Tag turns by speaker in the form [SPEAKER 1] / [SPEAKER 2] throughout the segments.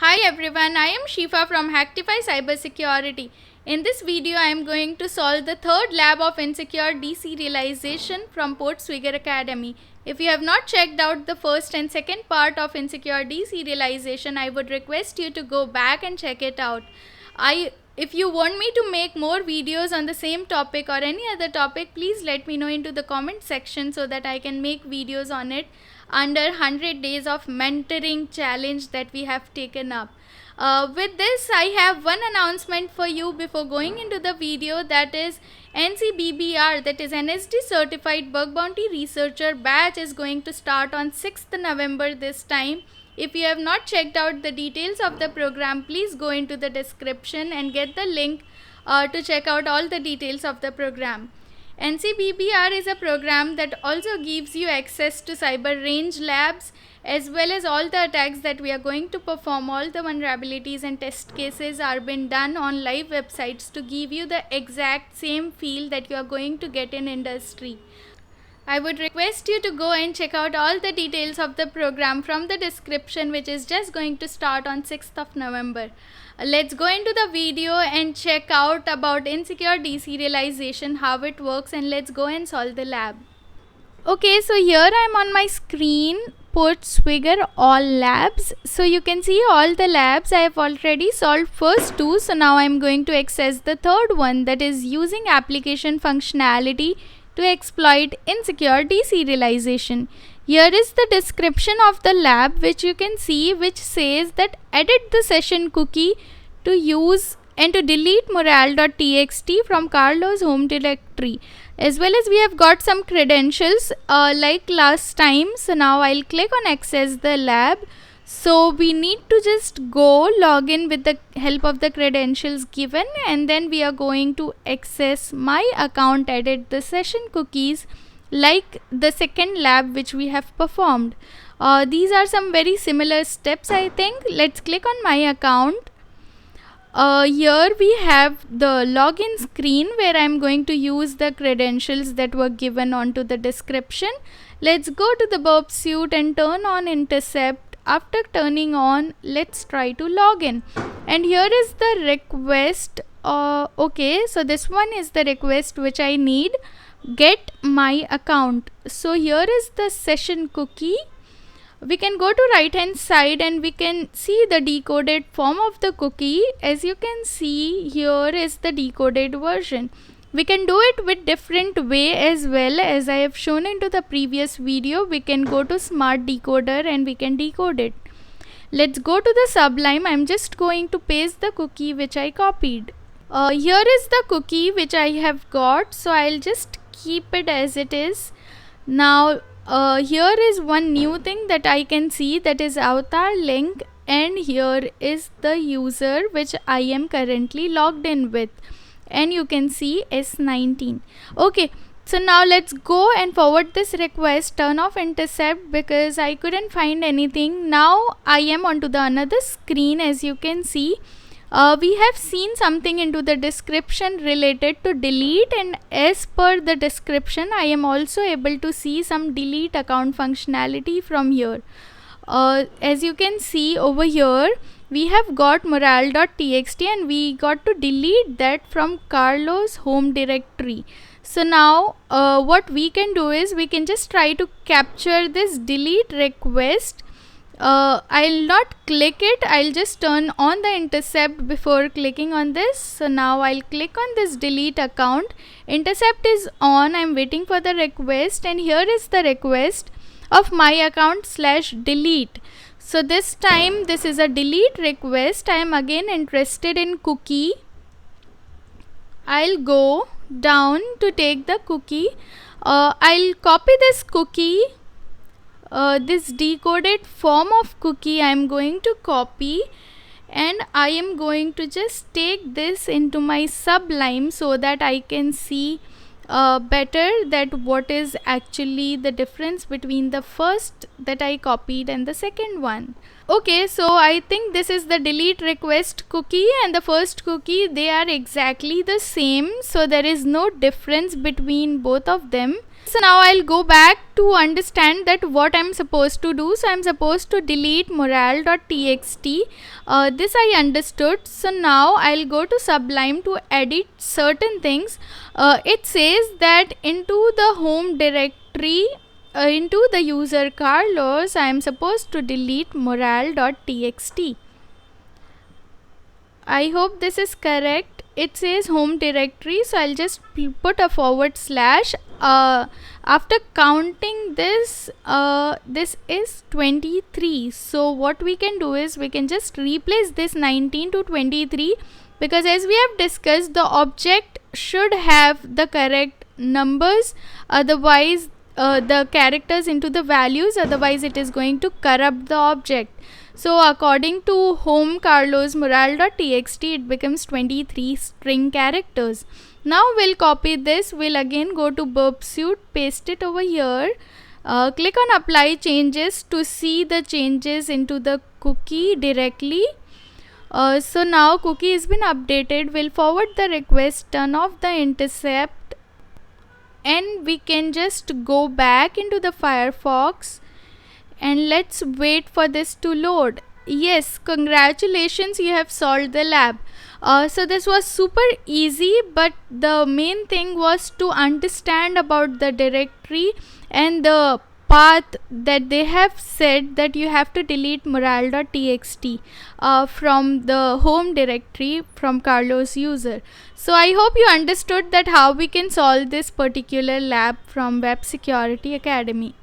[SPEAKER 1] Hi everyone, I am Shifa from Hacktify Cybersecurity. In this video, I am going to solve the third lab of insecure deserialization from Portswigger Academy. If you have not checked out the first and second part of insecure deserialization, I would request you to go back and check it out. If you want me to make more videos on the same topic or any other topic, please let me know into the comment section so that I can make videos on it under 100 days of mentoring challenge that we have taken up. With this, I have one announcement for you before going into the video, that is NCBBR, that is NSD Certified Bug Bounty Researcher batch is going to start on 6th November this time. If you have not checked out the details of the program, please go into the description and get the link to check out all the details of the program. NCBBR is a program that also gives you access to cyber range labs as well as all the attacks that we are going to perform. All the vulnerabilities and test cases are being done on live websites to give you the exact same feel that you are going to get in industry. I would request you to go and check out all the details of the program from the description, which is just going to start on 6th of November. Let's go into the video and check out about insecure deserialization, how it works, and let's go and solve the lab. Okay, so here I am on my screen, Portswigger all labs. So you can see all the labs. I have already solved first two. So now I am going to access the third one, that is using application functionality to exploit insecure deserialization. Here is the description of the lab, which you can see, which says that edit the session cookie to use and to delete morale.txt from Carlo's home directory. As well as we have got some credentials like last time. So now I'll click on access the lab. So we need to just go log in with the help of the credentials given, and then we are going to access my account, edit the session cookies like the second lab which we have performed. These are some very similar steps, I think. Let's click on my account. Here we have the login screen where I am going to use the credentials that were given onto the description. Let's go to the burp suite and turn on intercept. After turning on, let's try to log in, and here is the request. Okay, so this one is the request which I need. Get my account. So here is the session cookie. We can go to right hand side and we can see the decoded form of the cookie. As you can see, here is the decoded version. We can do it with different way as well. As I have shown into the previous video, we can go to smart decoder and we can decode it. Let's go to the Sublime. I'm just going to paste the cookie which I copied. Here is the cookie which I have got, so I'll just keep it as it is. Now here is one new thing that I can see, that is avatar link, and here is the user which I am currently logged in with, and you can see S19. Okay, so now let's go and forward this request, turn off intercept because I couldn't find anything. Now I am onto the another screen. As you can see, we have seen something into the description related to delete, and as per the description I am also able to see some delete account functionality from here. As you can see over here, we have got morale.txt and we got to delete that from Carlo's home directory. So now what we can do is we can just try to capture this delete request. I'll not click it, I'll just turn on the intercept before clicking on this. So now I'll click on this delete account. Intercept is on, I'm waiting for the request, and here is the request of my account /delete. So this time this is a delete request. I am again interested in cookie. I'll go down to take the cookie. I'll copy this cookie. This decoded form of cookie I am going to copy, and I am going to just take this into my Sublime so that I can see better that what is actually the difference between the first that I copied and the second one. Okay, so I think this is the delete request cookie and the first cookie, they are exactly the same, so there is no difference between both of them. So now I'll go back to understand that what I'm supposed to do. So I'm supposed to delete morale.txt. This I understood. So now I'll go to Sublime to edit certain things. It says that into the home directory, into the user Carlos, I am supposed to delete morale.txt. I hope this is correct. It says home directory, so I'll just put a forward slash. After counting this, this is 23. So what we can do is we can just replace this 19 to 23, because as we have discussed, the object should have the correct numbers, otherwise the characters into the values, otherwise it is going to corrupt the object. So according to home Carlos morale.txt, it becomes 23 string characters. Now we'll copy this. We'll again go to Burpsuit, paste it over here. Click on apply changes to see the changes into the cookie directly. So now cookie has been updated. We'll forward the request, turn off the intercept, and we can just go back into the Firefox and let's wait for this to load. Yes, congratulations, you have solved the lab. So this was super easy, but the main thing was to understand about the directory and the path that they have said that you have to delete morale.txt from the home directory from Carlos user. So I hope you understood that how we can solve this particular lab from Web Security Academy.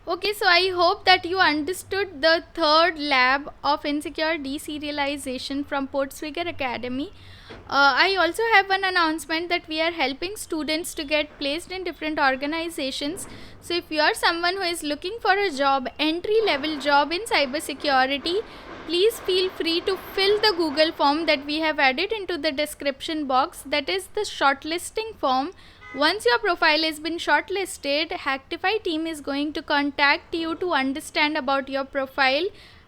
[SPEAKER 1] Okay, so I hope that you understood the third lab of insecure deserialization from Portswigger Academy. I also have an announcement that we are helping students to get placed in different organizations. So if you are someone who is looking for a job, entry-level job in cybersecurity, please feel free to fill the Google form that we have added into the description box. That is the shortlisting form. Once your profile has been shortlisted, Hacktify team is going to contact you to understand about your profile.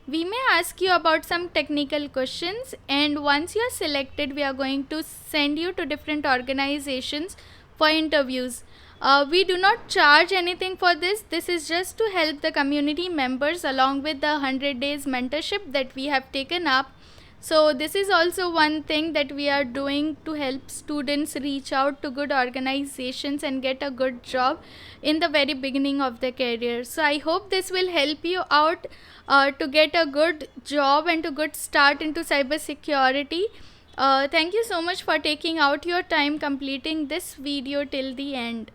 [SPEAKER 1] We may ask you about some technical questions, and once you are selected, we are going to send you to different organizations for interviews. We do not charge anything for this. This is just to help the community members along with the 100 days mentorship that we have taken up. So this is also one thing that we are doing to help students reach out to good organizations and get a good job in the very beginning of their career. So I hope this will help you out to get a good job and to good start into cybersecurity. Thank you so much for taking out your time completing this video till the end.